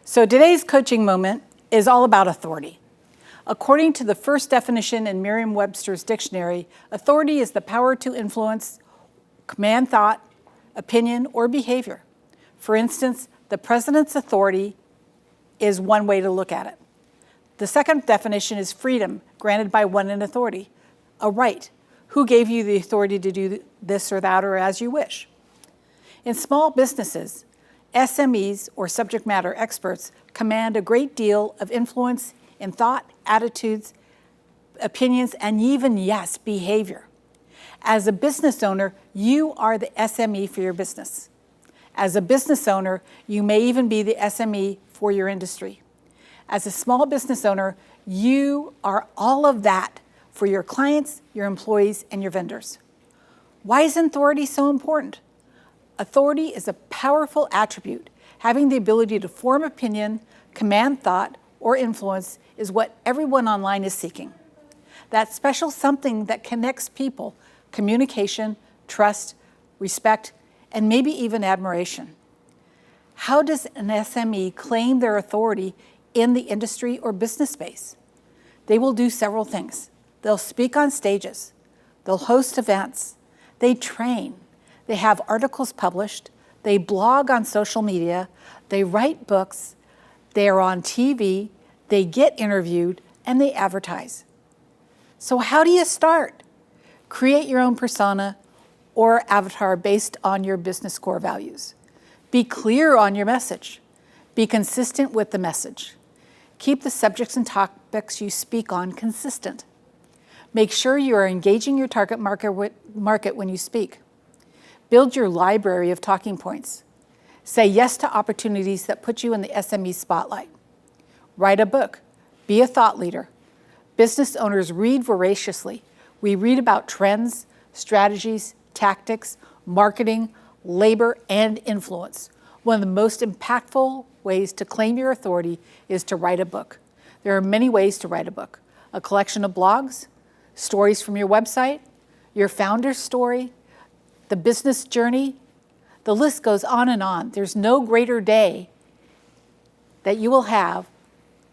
So today's coaching moment is all about authority. According to the first definition in Merriam-Webster's dictionary, authority is the power to influence, command thought, opinion, or behavior. For instance, the president's authority is one way to look at it. The second definition is freedom granted by one in authority, a right. Who gave you the authority to do this or that or as you wish? In small businesses, SMEs, or subject matter experts, command a great deal of influence in thought, attitudes, opinions, and even, yes, behavior. As a business owner, you are the SME for your business. As a business owner, you may even be the SME for your industry. As a small business owner, you are all of that for your clients, your employees, and your vendors. Why is authority so important? Authority is a powerful attribute. Having the ability to form opinion, command thought, or influence is what everyone online is seeking. That special something that connects people, communication, trust, respect, and maybe even admiration. How does an SME claim their authority in the industry or business space? They will do several things. They'll speak on stages. They'll host events. They train. They have articles published. They blog on social media. They write books. They are on TV. They get interviewed, and they advertise. So how do you start? Create your own persona or avatar based on your business core values. Be clear on your message. Be consistent with the message. Keep the subjects and topics you speak on consistent. Make sure you are engaging your target market when you speak. Build your library of talking points. Say yes to opportunities that put you in the SME spotlight. Write a book. Be a thought leader. Business owners read voraciously. We read about trends, strategies, tactics, marketing, labor, and influence. One of the most impactful ways to claim your authority is to write a book. There are many ways to write a book. A collection of blogs, stories from your website, your founder's story, the business journey. The list goes on and on. There's no greater day that you will have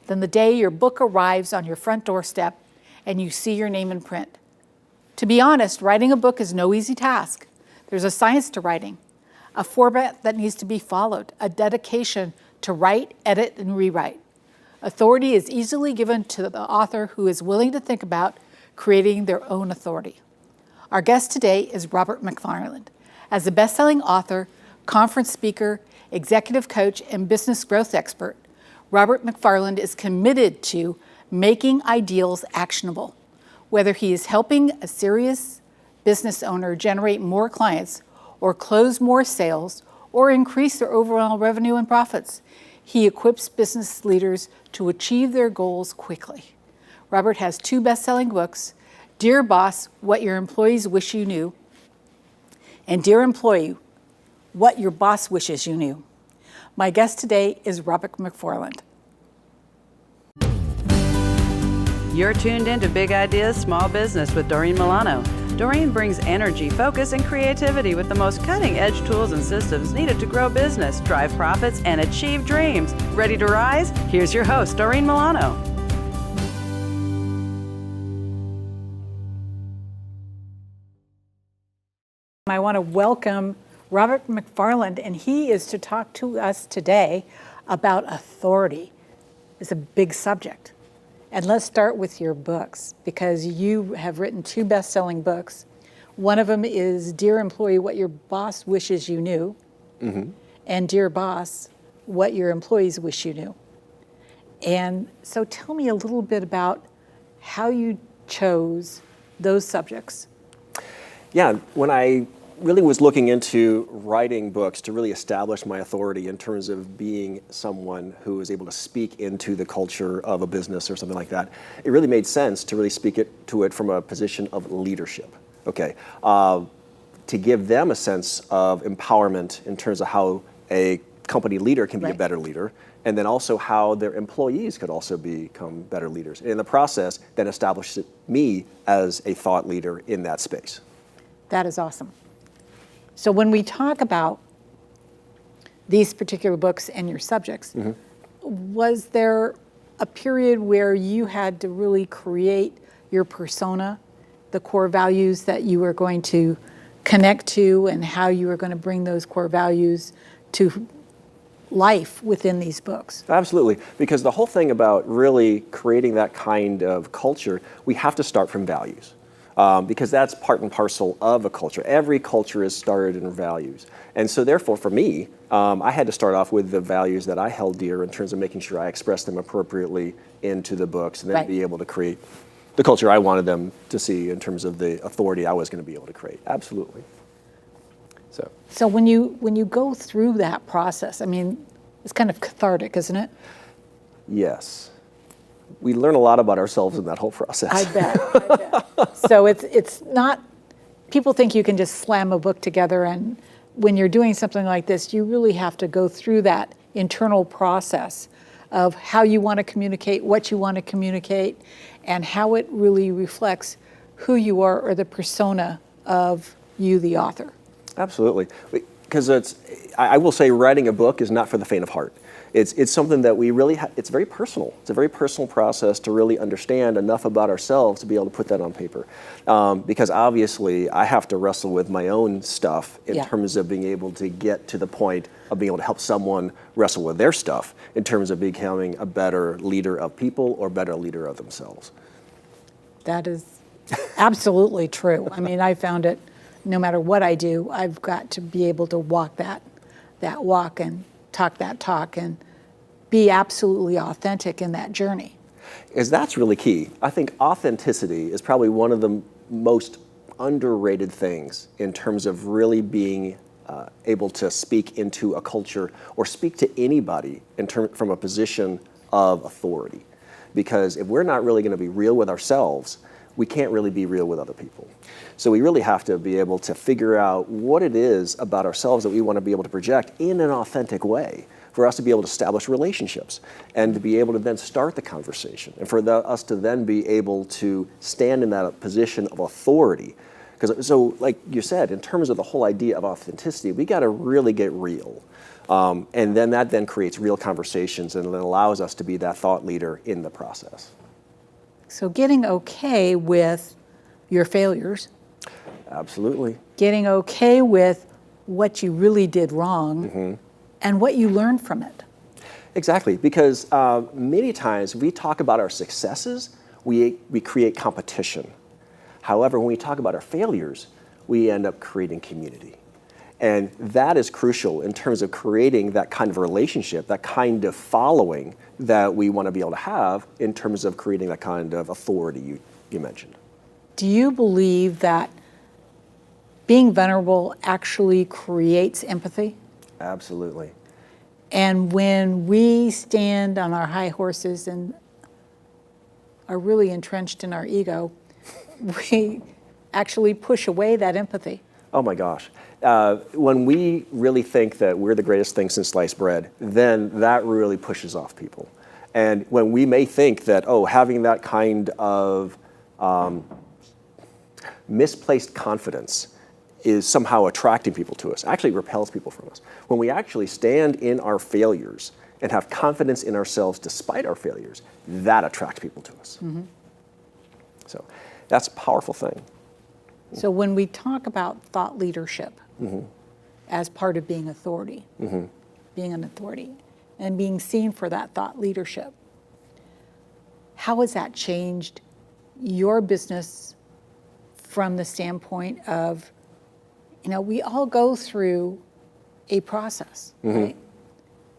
than the day your book arrives on your front doorstep and you see your name in print. To be honest, writing a book is no easy task. There's a science to writing, a format that needs to be followed, a dedication to write, edit, and rewrite. Authority is easily given to the author who is willing to think about creating their own authority. Our guest today is Robert McFarland. As a best-selling author, conference speaker, executive coach, and business growth expert, Robert McFarland is committed to making ideals actionable. Whether he is helping a serious business owner generate more clients or close more sales or increase their overall revenue and profits, he equips business leaders to achieve their goals quickly. Robert has 2 best-selling books, Dear Boss, What Your Employees Wish You Knew, and Dear Employee, What Your Boss Wishes You Knew. My guest today is Robert McFarland. You're tuned into Big Ideas Small Business with Doreen Milano. Doreen brings energy, focus, and creativity with the most cutting-edge tools and systems needed to grow business, drive profits, and achieve dreams. Ready to rise? Here's your host, Doreen Milano. I want to welcome Robert McFarland, and he is to talk to us today about authority. It's a big subject. And let's start with your books, because you have written 2 best-selling books. One of them is Dear Employee, What Your Boss Wishes You Knew, and Dear Boss, What Your Employees Wish You Knew. And so tell me a little bit about how you chose those subjects. Yeah, when I really was looking into writing books to really establish my authority in terms of being someone who is able to speak into the culture of a business or something like that, it really made sense to really speak to it from a position of leadership. Okay, to give them a sense of empowerment in terms of how a company leader can be a better leader, and then also how their employees could also become better leaders. And in the process, then established me as a thought leader in that space. That is awesome. So when we talk about these particular books and your subjects, was there a period where you had to really create your persona, the core values that you were going to connect to and how you were going to bring those core values to life within these books? Absolutely, because the whole thing about really creating that kind of culture, we have to start from values. Because that's part and parcel of a culture. Every culture is started in values. And so therefore, for me, I had to start off with the values that I held dear in terms of making sure I expressed them appropriately into the books and then be able to create the culture I wanted them to see in terms of the authority I was going to be able to create. Absolutely. So when you go through that process, I mean, it's kind of cathartic, isn't it? Yes. We learn a lot about ourselves in that whole process. I bet. So it's not, people think you can just slam a book together, and when you're doing something like this, you really have to go through that internal process of how you want to communicate, what you want to communicate, and how it really reflects who you are or the persona of you, the author. Absolutely. Because I will say writing a book is not for the faint of heart. It's something that we really, it's very personal. It's a very personal process to really understand enough about ourselves to be able to put that on paper. Because obviously I have to wrestle with my own stuff in terms of being able to get to the point of being able to help someone wrestle with their stuff in terms of becoming a better leader of people or better leader of themselves. That is absolutely true. I mean, I found it, no matter what I do, I've got to be able to walk that walk and talk that talk and be absolutely authentic in that journey. Is that's really key. I think authenticity is probably one of the most underrated things in terms of really being able to speak into a culture or speak to anybody from a position of authority. Because if we're not really going to be real with ourselves, we can't really be real with other people. So we really have to be able to figure out what it is about ourselves that we want to be able to project in an authentic way for us to be able to establish relationships and to be able to then start the conversation and for us to then be able to stand in that position of authority. So like you said, in terms of the whole idea of authenticity, we got to really get real. And then that then creates real conversations and it allows us to be that thought leader in the process. So getting okay with your failures. Absolutely. Getting okay with what you really did wrong and what you learned from it. Exactly, because many times we talk about our successes, we create competition. However, when we talk about our failures, we end up creating community. And that is crucial in terms of creating that kind of relationship, that kind of following that we want to be able to have in terms of creating that kind of authority you mentioned. Do you believe that being vulnerable actually creates empathy? Absolutely. And when we stand on our high horses and are really entrenched in our ego, we actually push away that empathy. Oh my gosh. When we really think that we're the greatest thing since sliced bread, then that really pushes off people. And when we may think that, having that kind of misplaced confidence is somehow attracting people to us, actually repels people from us. When we actually stand in our failures and have confidence in ourselves despite our failures, that attracts people to us. So that's a powerful thing. So when we talk about thought leadership as part of being authority, being an authority, and being seen for that thought leadership, how has that changed your business from the standpoint of, we all go through a process, right?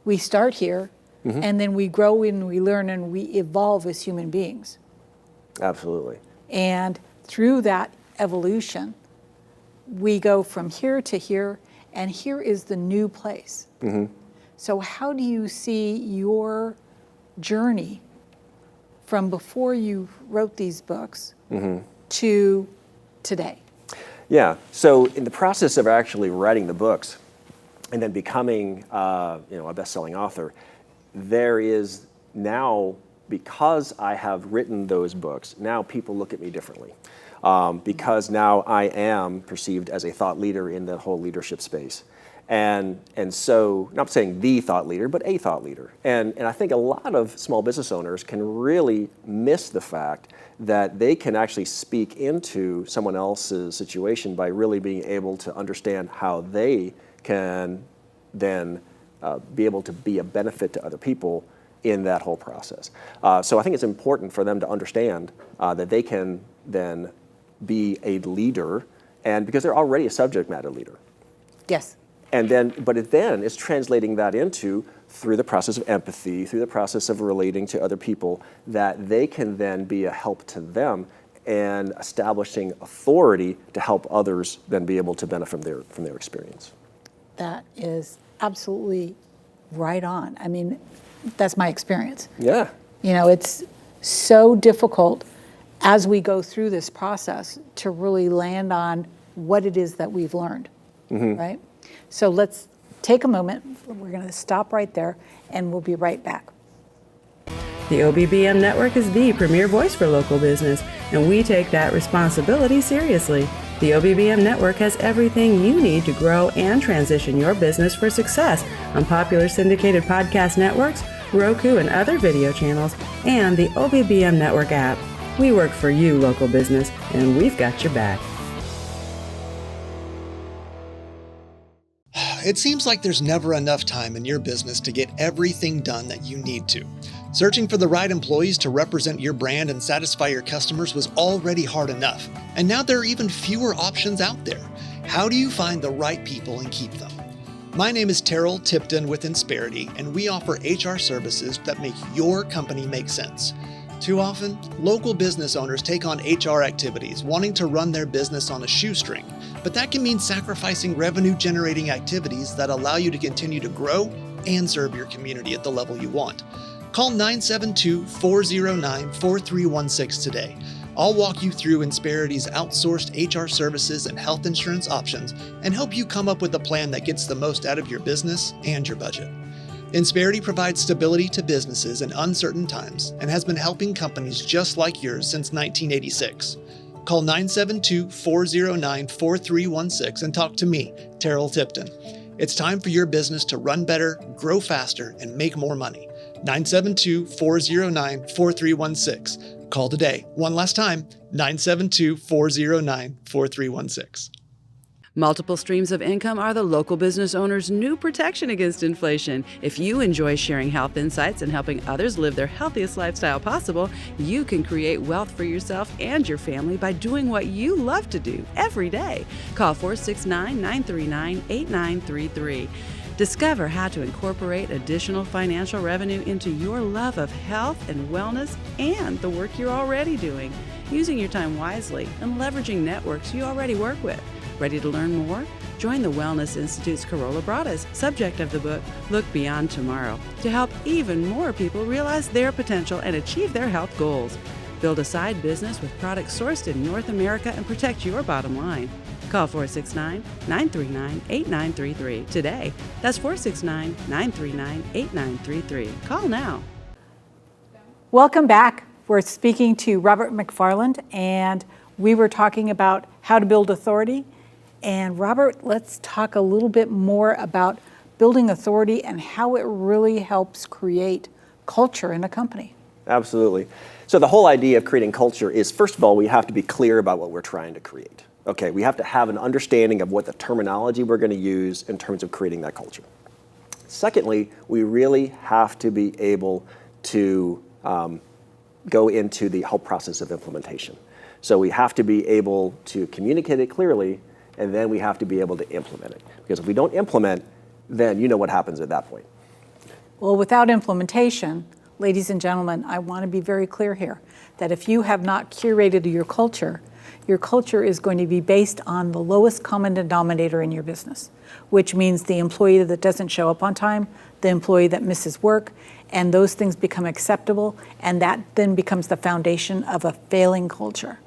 We start here, and then we grow and we learn and we evolve as human beings. Absolutely. And through that evolution, we go from here to here, and here is the new place. So how do you see your journey from before you wrote these books to today? Yeah, so in the process of actually writing the books and then becoming a best-selling author, there is now, because I have written those books, now people look at me differently. Because now I am perceived as a thought leader in the whole leadership space. And so, not saying the thought leader, but a thought leader. And I think a lot of small business owners can really miss the fact that they can actually speak into someone else's situation by really being able to understand how they can then be able to be a benefit to other people in that whole process. So I think it's important for them to understand that they can then be a leader, and because they're already a subject matter leader. Yes. And then, but it then is translating that into, through the process of empathy, through the process of relating to other people, that they can then be a help to them and establishing authority to help others then be able to benefit from their experience. That is absolutely right on. I mean, that's my experience. Yeah. You know, it's so difficult as we go through this process to really land on what it is that we've learned, right? So let's take a moment. We're going to stop right there, and we'll be right back. The OBBM Network is the premier voice for local business, and we take that responsibility seriously. The OBBM Network has everything you need to grow and transition your business for success on popular syndicated podcast networks, Roku and other video channels, and the OBBM Network app. We work for you, local business, and we've got your back. It seems like there's never enough time in your business to get everything done that you need to. Searching for the right employees to represent your brand and satisfy your customers was already hard enough, and now there are even fewer options out there. How do you find the right people and keep them? My name is Terrell Tipton with Insperity, and we offer HR services that make your company make sense. Too often, local business owners take on HR activities wanting to run their business on a shoestring, but that can mean sacrificing revenue-generating activities that allow you to continue to grow and serve your community at the level you want. Call 972-409-4316 today. I'll walk you through Insperity's outsourced HR services and health insurance options and help you come up with a plan that gets the most out of your business and your budget. Insperity provides stability to businesses in uncertain times and has been helping companies just like yours since 1986. Call 972-409-4316 and talk to me, Terrell Tipton. It's time for your business to run better, grow faster, and make more money. 972-409-4316. Call today. One last time, 972-409-4316. Multiple streams of income are the local business owner's new protection against inflation. If you enjoy sharing health insights and helping others live their healthiest lifestyle possible, you can create wealth for yourself and your family by doing what you love to do every day. Call 469-939-8933. Discover how to incorporate additional financial revenue into your love of health and wellness and the work you're already doing, using your time wisely and leveraging networks you already work with. Ready to learn more? Join the Wellness Institute's Carola Bradas, subject of the book, Look Beyond Tomorrow, to help even more people realize their potential and achieve their health goals. Build a side business with products sourced in North America and protect your bottom line. Call 469-939-8933 today. That's 469-939-8933. Call now. Welcome back. We're speaking to Robert McFarland, and we were talking about how to build authority. And Robert, let's talk a little bit more about building authority and how it really helps create culture in a company. Absolutely. So the whole idea of creating culture is, first of all, we have to be clear about what we're trying to create. Okay, we have to have an understanding of what the terminology we're going to use in terms of creating that culture. Secondly, we really have to be able to go into the whole process of implementation. So we have to be able to communicate it clearly, and then we have to be able to implement it. Because if we don't implement, then you know what happens at that point. Well, without implementation, ladies and gentlemen, I want to be very clear here that if you have not curated your culture is going to be based on the lowest common denominator in your business, which means the employee that doesn't show up on time, the employee that misses work, and those things become acceptable, and that then becomes the foundation of a failing culture.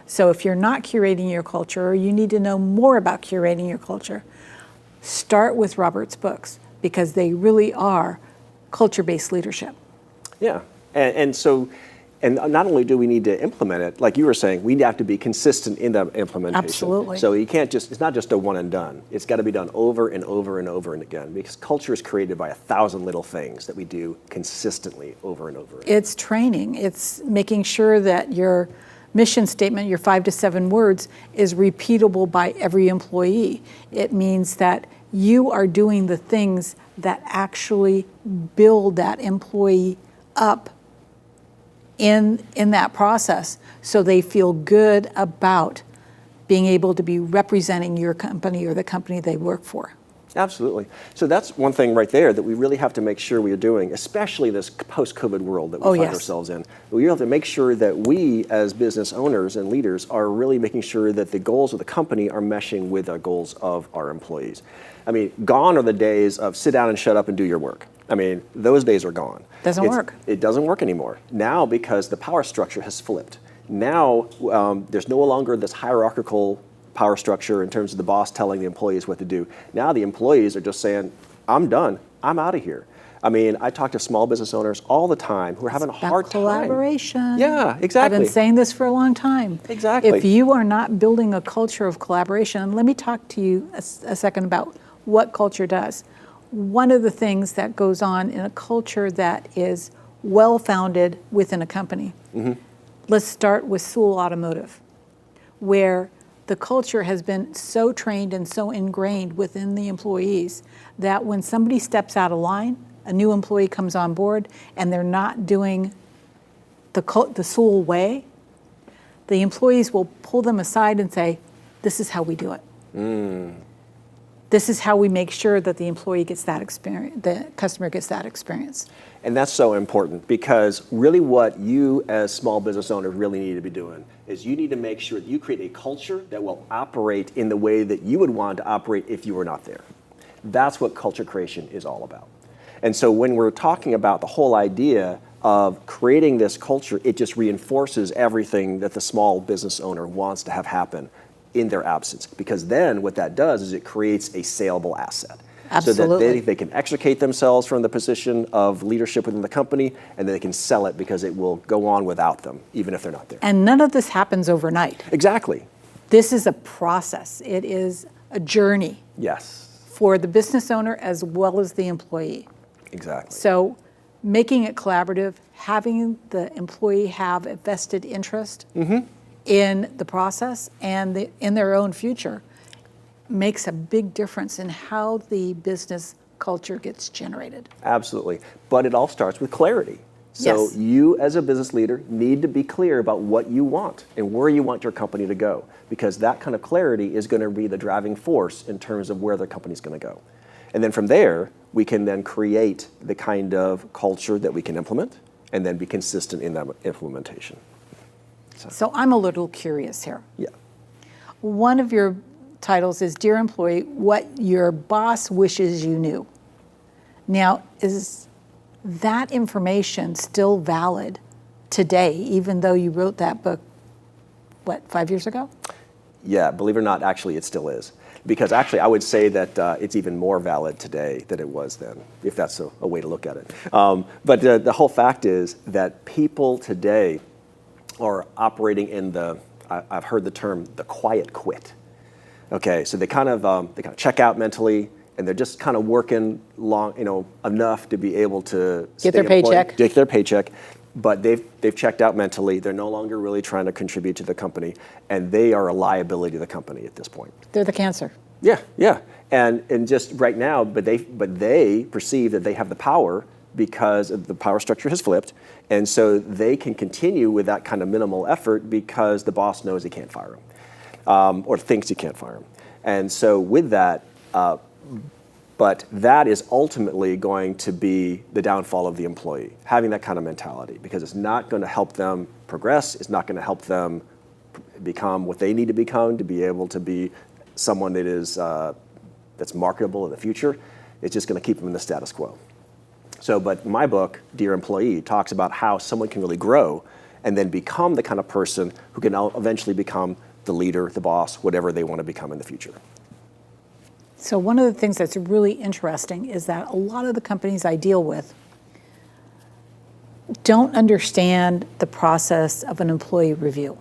So if you're not curating your culture, or you need to know more about curating your culture, start with Robert's books, because they really are culture-based leadership. Yeah, and so And not only do we need to implement it, like you were saying, we have to be consistent in the implementation. Absolutely. So you can't just, it's not just a one and done. It's got to be done over and over and over and again, because culture is created by 1,000 little things that we do consistently over and over again. It's training. It's making sure that your mission statement, your 5 to 7 words, is repeatable by every employee. It means that you are doing the things that actually build that employee up in that process, so they feel good about being able to be representing your company or the company they work for. Absolutely. So that's one thing right there that we really have to make sure we are doing, especially this post-COVID world that we find ourselves in. We have to make sure that we, as business owners and leaders, are really making sure that the goals of the company are meshing with the goals of our employees. I mean, gone are the days of sit down and shut up and do your work. I mean, those days are gone. Doesn't work. It doesn't work anymore. Now, because the power structure has flipped. Now, there's no longer this hierarchical power structure in terms of the boss telling the employees what to do. Now the employees are just saying, I'm done, I'm out of here. I mean, I talk to small business owners all the time who are having a hard time. Collaboration. Yeah, exactly. I've been saying this for a long time. Exactly. If you are not building a culture of collaboration, and let me talk to you a second about what culture does. One of the things that goes on in a culture that is well-founded within a company, let's start with Sewell Automotive, where the culture has been so trained and so ingrained within the employees that when somebody steps out of line, a new employee comes on board and they're not doing the Sewell way, the employees will pull them aside and say, this is how we do it. This is how we make sure that the employee gets that experience, the customer gets that experience. And that's so important, because really what you as small business owners really need to be doing is you need to make sure that you create a culture that will operate in the way that you would want to operate if you were not there. That's what culture creation is all about. And so when we're talking about the whole idea of creating this culture, it just reinforces everything that the small business owner wants to have happen in their absence. Because then what that does is it creates a saleable asset. Absolutely. So that they can extricate themselves from the position of leadership within the company, and they can sell it because it will go on without them, even if they're not there. And none of this happens overnight. Exactly. This is a process. It is a journey. Yes. For the business owner as well as the employee. Exactly. So making it collaborative, having the employee have a vested interest in the process and in their own future makes a big difference in how the business culture gets generated. Absolutely. But it all starts with clarity. So Yes. you as a business leader need to be clear about what you want and where you want your company to go, because that kind of clarity is going to be the driving force in terms of where the company's going to go. And then from there, we can then create the kind of culture that we can implement and then be consistent in that implementation. So I'm a little curious here. Yeah. One of your titles is Dear Employee, What Your Boss Wishes You Knew. Now, is that information still valid today, even though you wrote that book, 5 years ago? Yeah, believe it or not, actually it still is. Because actually I would say that it's even more valid today than it was then, if that's a way to look at it. But the whole fact is that people today are operating in I've heard the term, the quiet quit. Okay, so they kind of check out mentally, and they're just kind of working enough to be able to Get their paycheck. Get their paycheck, but they've checked out mentally. They're no longer really trying to contribute to the company, and they are a liability to the company at this point. They're the cancer. Yeah, and just right now, but they perceive that they have the power because the power structure has flipped, and so they can continue with that kind of minimal effort because the boss knows he can't fire him, or thinks he can't fire him. And so with that, but that is ultimately going to be the downfall of the employee, having that kind of mentality, because it's not going to help them progress, it's not going to help them become what they need to become to be able to be someone that is that's marketable in the future. It's just going to keep them in the status quo. So, but my book, Dear Employee, talks about how someone can really grow and then become the kind of person who can eventually become the leader, the boss, whatever they want to become in the future. So one of the things that's really interesting is that a lot of the companies I deal with don't understand the process of an employee review.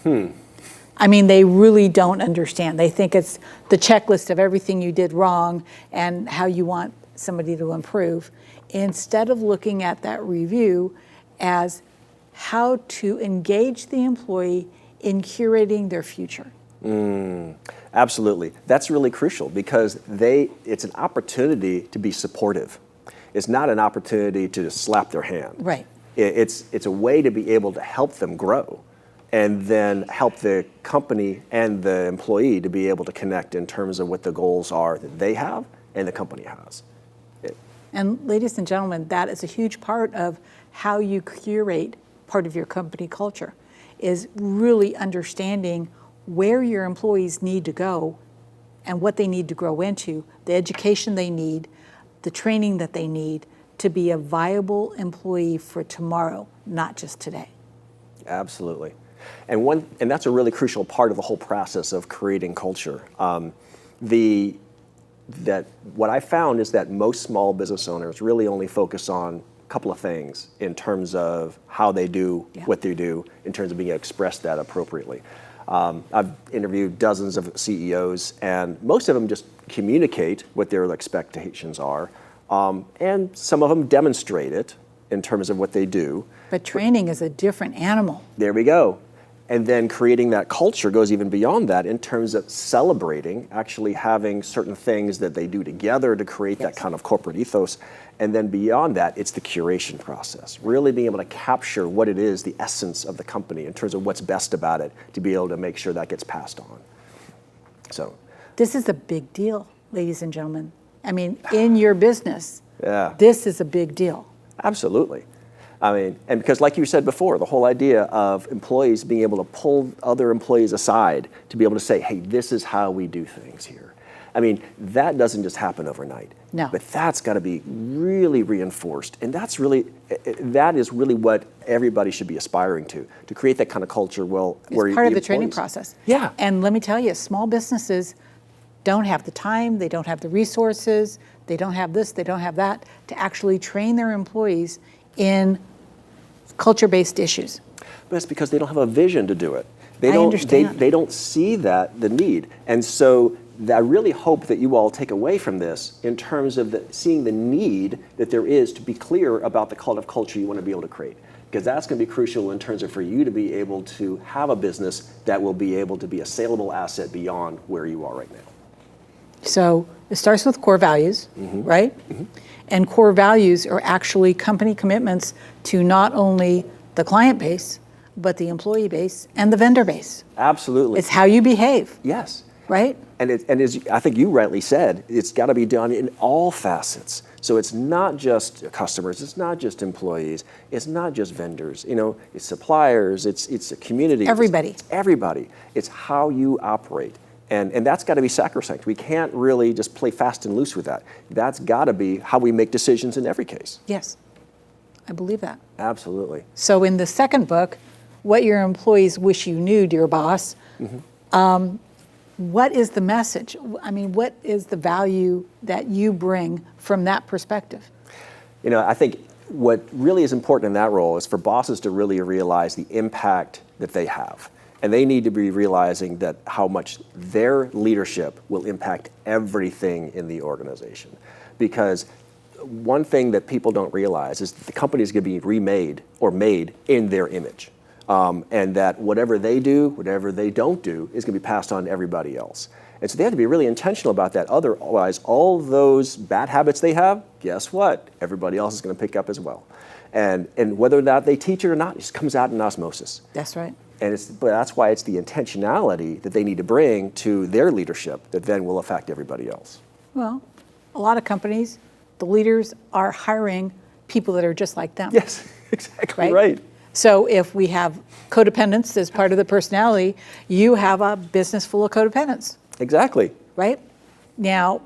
I mean, they really don't understand. They think it's the checklist of everything you did wrong and how you want somebody to improve, instead of looking at that review as how to engage the employee in curating their future. Absolutely. That's really crucial because it's an opportunity to be supportive. It's not an opportunity to just slap their hand. Right. It's a way to be able to help them grow and then help the company and the employee to be able to connect in terms of what the goals are that they have and the company has. And ladies and gentlemen, that is a huge part of how you curate part of your company culture, is really understanding where your employees need to go and what they need to grow into, the education they need, the training that they need to be a viable employee for tomorrow, not just today. Absolutely. And that's a really crucial part of the whole process of creating culture. What I found is that most small business owners really only focus on a couple of things in terms of how they do what they do, in terms of being able to express that appropriately. I've interviewed dozens of CEOs, and most of them just communicate what their expectations are, and some of them demonstrate it in terms of what they do. But training is a different animal. There we go. And then creating that culture goes even beyond that in terms of celebrating, actually having certain things that they do together to create that kind of corporate ethos. And then beyond that, it's the curation process, really being able to capture what it is, the essence of the company in terms of what's best about it, to be able to make sure that gets passed on. So this is a big deal, ladies and gentlemen. I mean, in your business, yeah, this is a big deal. Absolutely. I mean, and because like you said before, the whole idea of employees being able to pull other employees aside to be able to say, hey, this is how we do things here. I mean, that doesn't just happen overnight. No. But that's got to be really reinforced. And that is really what everybody should be aspiring to create that kind of culture where It's part of the training process. Yeah. And let me tell you, small businesses don't have the time, they don't have the resources, they don't have this, they don't have that, to actually train their employees in culture-based issues. But it's because they don't have a vision to do it. I understand. They don't see the need. And so I really hope that you all take away from this in terms of seeing the need that there is to be clear about the kind of culture you want to be able to create. Because that's going to be crucial in terms of for you to be able to have a business that will be able to be a saleable asset beyond where you are right now. So it starts with core values, right? And core values are actually company commitments to not only the client base, but the employee base and the vendor base. Absolutely. It's how you behave. Yes. Right? And as I think you rightly said, it's got to be done in all facets. So it's not just customers, it's not just employees, it's not just vendors. It's suppliers, it's a community. Everybody. It's everybody. It's how you operate. And that's got to be sacrosanct. We can't really just play fast and loose with that. That's got to be how we make decisions in every case. Yes, I believe that. Absolutely. So in the second book, What Your Employees Wish You Knew, Dear Boss, what is the message? I mean, what is the value that you bring from that perspective? I think what really is important in that role is for bosses to really realize the impact that they have. And they need to be realizing that how much their leadership will impact everything in the organization. Because one thing that people don't realize is that the company is going to be remade or made in their image. And that whatever they do, whatever they don't do, is going to be passed on to everybody else. And so they have to be really intentional about that. Otherwise, all those bad habits they have, guess what? Everybody else is going to pick up as well. And whether or not they teach it or not, it just comes out in osmosis. That's right. But that's why it's the intentionality that they need to bring to their leadership that then will affect everybody else. Well, a lot of companies, the leaders are hiring people that are just like them. Yes, exactly right. So if we have codependence as part of the personality, you have a business full of codependents. Exactly. Right? Now,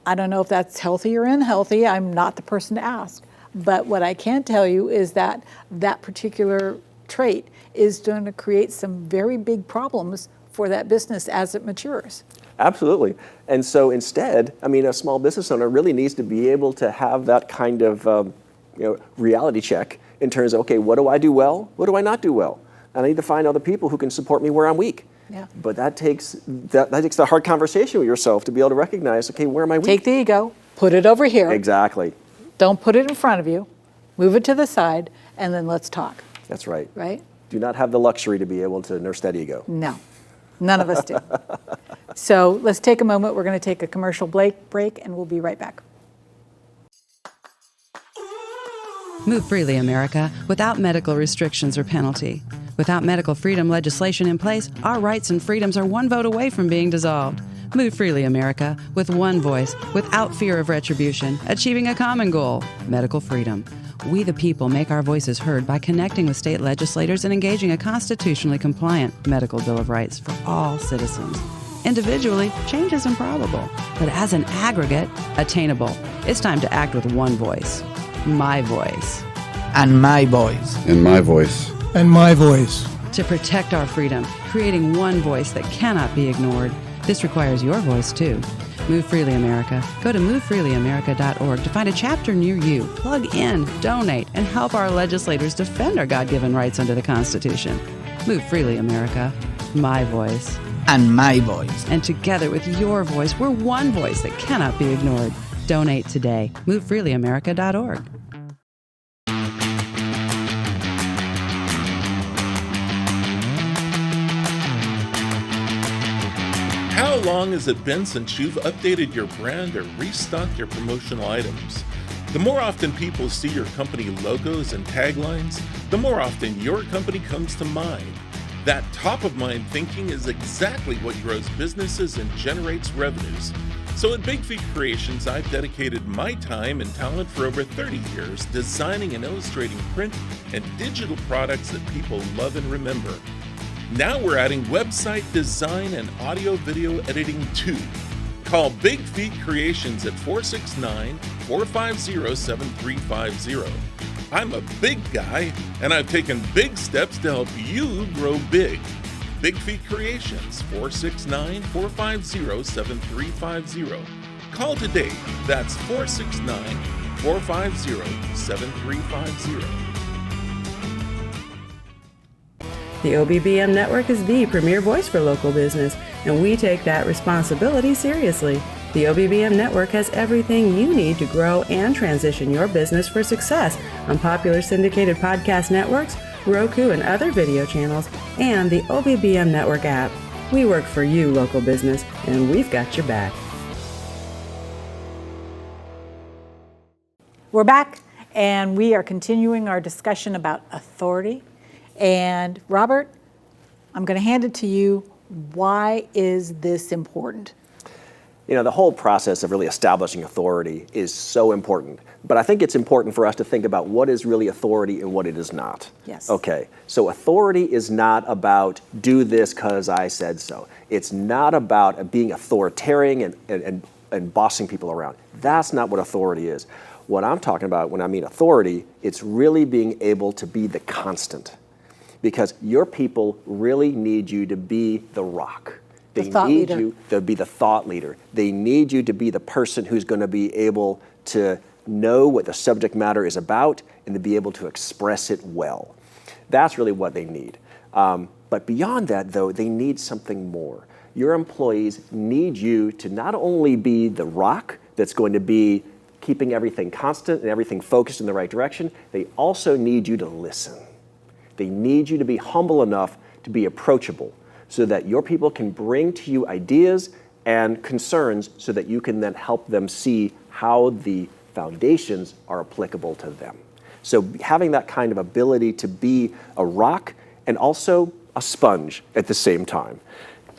I don't know if that's healthy or unhealthy. I'm not the person to ask. But what I can tell you is that that particular trait is going to create some very big problems for that business as it matures. Absolutely. And so instead, a small business owner really needs to be able to have that kind of reality check in terms of, okay, what do I do well? What do I not do well? And I need to find other people who can support me where I'm weak. Yeah. But that takes the hard conversation with yourself to be able to recognize, okay, where am I weak? Take the ego, put it over here. Exactly. Don't put it in front of you. Move it to the side, and then let's talk. That's right. Right? Do not have the luxury to be able to nurse that ego. No, none of us do. So let's take a moment. We're going to take a commercial break, and we'll be right back. Move freely, America, without medical restrictions or penalty. Without medical freedom legislation in place, our rights and freedoms are one vote away from being dissolved. Move freely, America, with one voice, without fear of retribution, achieving a common goal, medical freedom. We the people make our voices heard by connecting with state legislators and engaging a constitutionally compliant medical Bill of Rights for all citizens. Individually, change is improbable, but as an aggregate, attainable. It's time to act with one voice. My voice. And my voice. And my voice. And my voice. To protect our freedom, creating one voice that cannot be ignored. This requires your voice, too. Move Freely America. Go to movefreelyamerica.org to find a chapter near you. Plug in, donate, and help our legislators defend our God-given rights under the Constitution. Move Freely America. My voice. And my voice. And together with your voice, we're one voice that cannot be ignored. Donate today. MoveFreelyAmerica.org. How long has it been since you've updated your brand or restocked your promotional items? The more often people see your company logos and taglines, the more often your company comes to mind. That top-of-mind thinking is exactly what grows businesses and generates revenues. So at Big Feet Creations, I've dedicated my time and talent for over 30 years designing and illustrating print and digital products that people love and remember. Now we're adding website design and audio-video editing too. Call Big Feet Creations at 469-450-7350. I'm a big guy, and I've taken big steps to help you grow big. Big Feet Creations, 469-450-7350. Call today. That's 469-450-7350. The OBBM Network is the premier voice for local business, and we take that responsibility seriously. The OBBM Network has everything you need to grow and transition your business for success on popular syndicated podcast networks, Roku and other video channels, and the OBBM Network app. We work for you, local business, and we've got your back. We're back, and we are continuing our discussion about authority. And Robert, I'm going to hand it to you. Why is this important? The whole process of really establishing authority is so important. But I think it's important for us to think about what is really authority and what it is not. Yes. Okay, so authority is not about do this because I said so. It's not about being authoritarian and bossing people around. That's not what authority is. What I'm talking about when I mean authority, it's really being able to be the constant. Because your people really need you to be the rock. They need you to be the thought leader. They need you to be the person who's going to be able to know what the subject matter is about and to be able to express it well. That's really what they need. But beyond that, though, they need something more. Your employees need you to not only be the rock that's going to be keeping everything constant and everything focused in the right direction, they also need you to listen. They need you to be humble enough to be approachable so that your people can bring to you ideas and concerns so that you can then help them see how the foundations are applicable to them. So having that kind of ability to be a rock and also a sponge at the same time.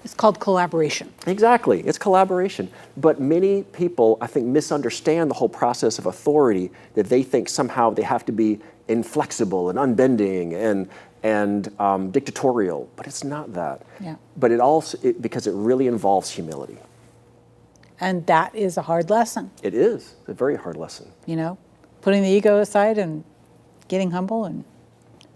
It's called collaboration. Exactly, it's collaboration. But many people, I think, misunderstand the whole process of authority, that they think somehow they have to be inflexible and unbending and dictatorial, but it's not that. Yeah. But because it really involves humility. And that is a hard lesson. It is a very hard lesson. Putting the ego aside and getting humble and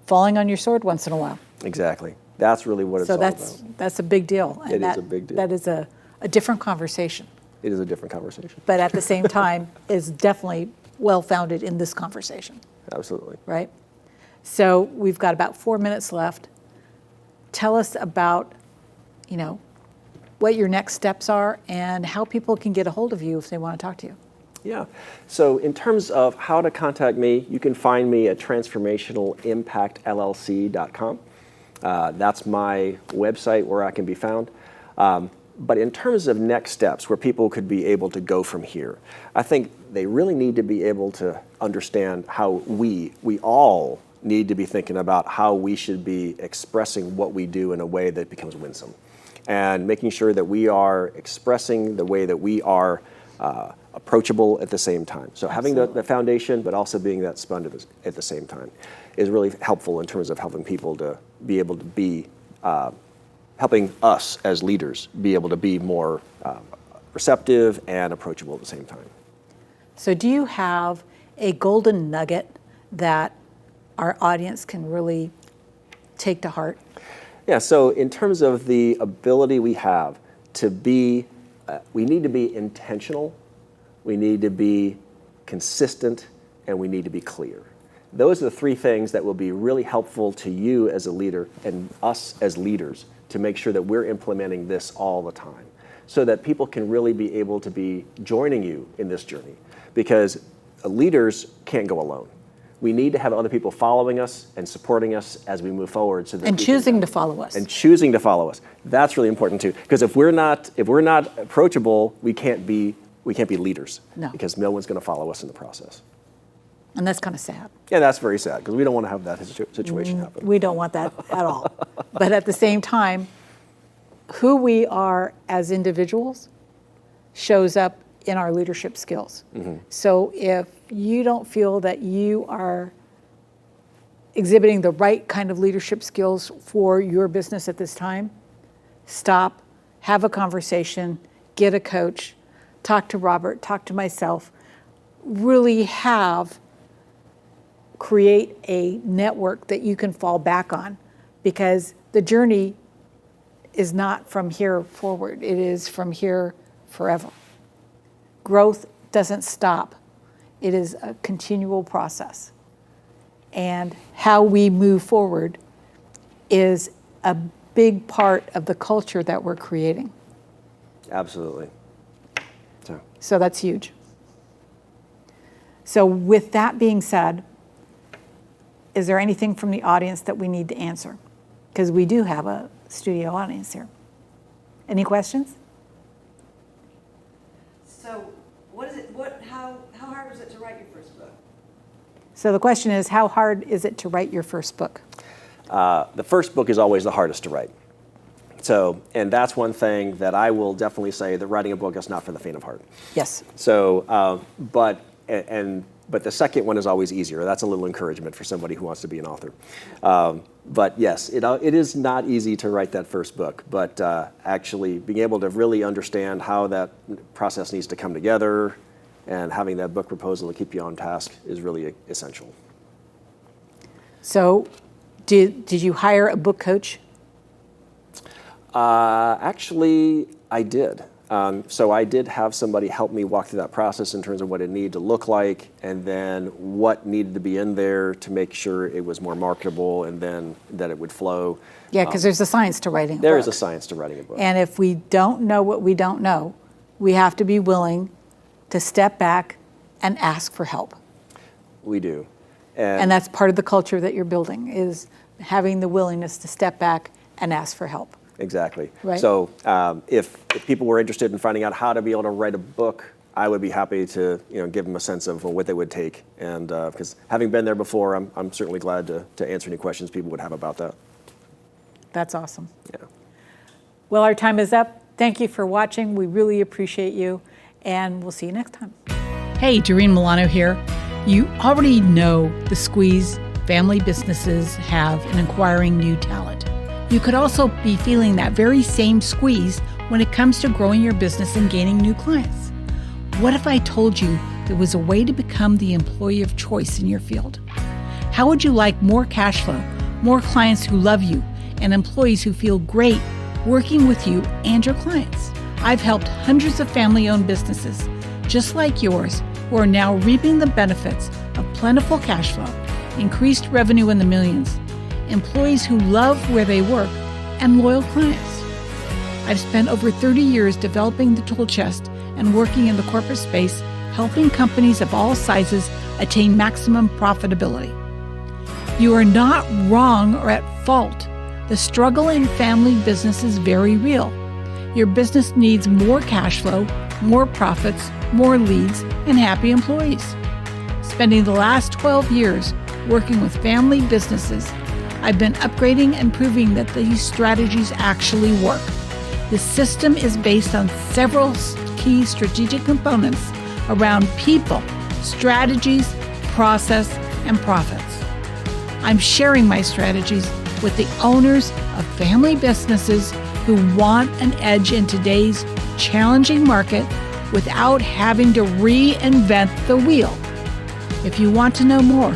falling on your sword once in a while. Exactly. That's really what it's all about. So that's a big deal. And it is a big deal. That is a different conversation. It is a different conversation. But at the same time, is definitely well-founded in this conversation, Absolutely. right? So we've got about 4 minutes left. Tell us about, what your next steps are and how people can get a hold of you if they want to talk to you. Yeah. So in terms of how to contact me, you can find me at transformationalimpactllc.com. That's my website where I can be found. But in terms of next steps, where people could be able to go from here, I think they really need to be able to understand how we all need to be thinking about how we should be expressing what we do in a way that becomes winsome. And making sure that we are expressing the way that we are approachable at the same time. So having the foundation, but also being that sponge at the same time is really helpful in terms of helping people to be able to be, helping us as leaders be able to be more receptive and approachable at the same time. So do you have a golden nugget that our audience can really take to heart? Yeah, so in terms of the ability we have to be, we need to be intentional, we need to be consistent, and we need to be clear. Those are the three things that will be really helpful to you as a leader and us as leaders to make sure that we're implementing this all the time so that people can really be able to be joining you in this journey. Because leaders can't go alone. We need to have other people following us and supporting us as we move forward. So that And choosing to follow us. And choosing to follow us. That's really important too. Because if we're not approachable, we can't be leaders. No. Because no one's going to follow us in the process. And that's kind of sad. Yeah, that's very sad because we don't want to have that situation happen. We don't want that at all. But at the same time, who we are as individuals shows up in our leadership skills. Mm-hmm. So if you don't feel that you are exhibiting the right kind of leadership skills for your business at this time, stop, have a conversation, get a coach, talk to Robert, talk to myself, really create a network that you can fall back on, because the journey is not from here forward, it is from here forever. Growth doesn't stop. It is a continual process. And how we move forward is a big part of the culture that we're creating. Absolutely. So that's huge. So with that being said, is there anything from the audience that we need to answer? Because we do have a studio audience here. Any questions? So, how hard was it to write your first book? So the question is, how hard is it to write your first book? The first book is always the hardest to write. So, and that's one thing that I will definitely say that writing a book is not for the faint of heart. Yes. So, but the second one is always easier. That's a little encouragement for somebody who wants to be an author. But yes, it is not easy to write that first book, but actually being able to really understand how that process needs to come together and having that book proposal to keep you on task is really essential. So did you hire a book coach? Actually, I did. So I did have somebody help me walk through that process in terms of what it needed to look like and then what needed to be in there to make sure it was more marketable and then that it would flow. Yeah, because there's a science to writing a book. There is a science to writing a book. And if we don't know what we don't know, we have to be willing to step back and ask for help. We do. And that's part of the culture that you're building, is having the willingness to step back and ask for help. Exactly. Right. So if people were interested in finding out how to be able to write a book, I would be happy to give them a sense of what they would take. And because having been there before, I'm certainly glad to answer any questions people would have about that. That's awesome. Yeah. Well, our time is up. Thank you for watching. We really appreciate you, and we'll see you next time. Hey, Doreen Milano here. You already know the squeeze family businesses have in acquiring new talent. You could also be feeling that very same squeeze when it comes to growing your business and gaining new clients. What if I told you there was a way to become the employee of choice in your field? How would you like more cash flow, more clients who love you, and employees who feel great working with you and your clients? I've helped hundreds of family-owned businesses just like yours who are now reaping the benefits of plentiful cash flow, increased revenue in the millions, employees who love where they work, and loyal clients. I've spent over 30 years developing the tool chest and working in the corporate space, helping companies of all sizes attain maximum profitability. You are not wrong or at fault. The struggle in family business is very real. Your business needs more cash flow, more profits, more leads, and happy employees. Spending the last 12 years working with family businesses, I've been upgrading and proving that these strategies actually work. The system is based on several key strategic components around people, strategies, process, and profits. I'm sharing my strategies with the owners of family businesses who want an edge in today's challenging market without having to reinvent the wheel. If you want to know more,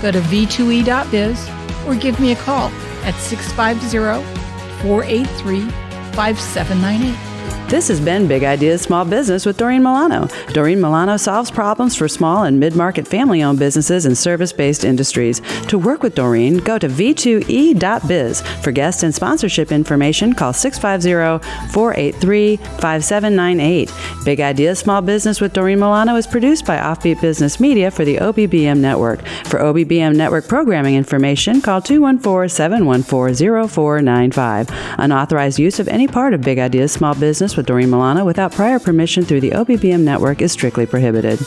go to v2e.biz or give me a call at 650-483-5798. This has been Big Ideas Small Business with Doreen Milano. Doreen Milano solves problems for small and mid-market family-owned businesses and service-based industries. To work with Doreen, go to v2e.biz. For guest and sponsorship information, call 650-483-5798. Big Ideas Small Business with Doreen Milano is produced by Offbeat Business Media for the OBBM Network. For OBBM Network programming information, call 214-714-0495. Unauthorized use of any part of Big Ideas Small Business with Doreen Milano without prior permission through the OBBM network is strictly prohibited.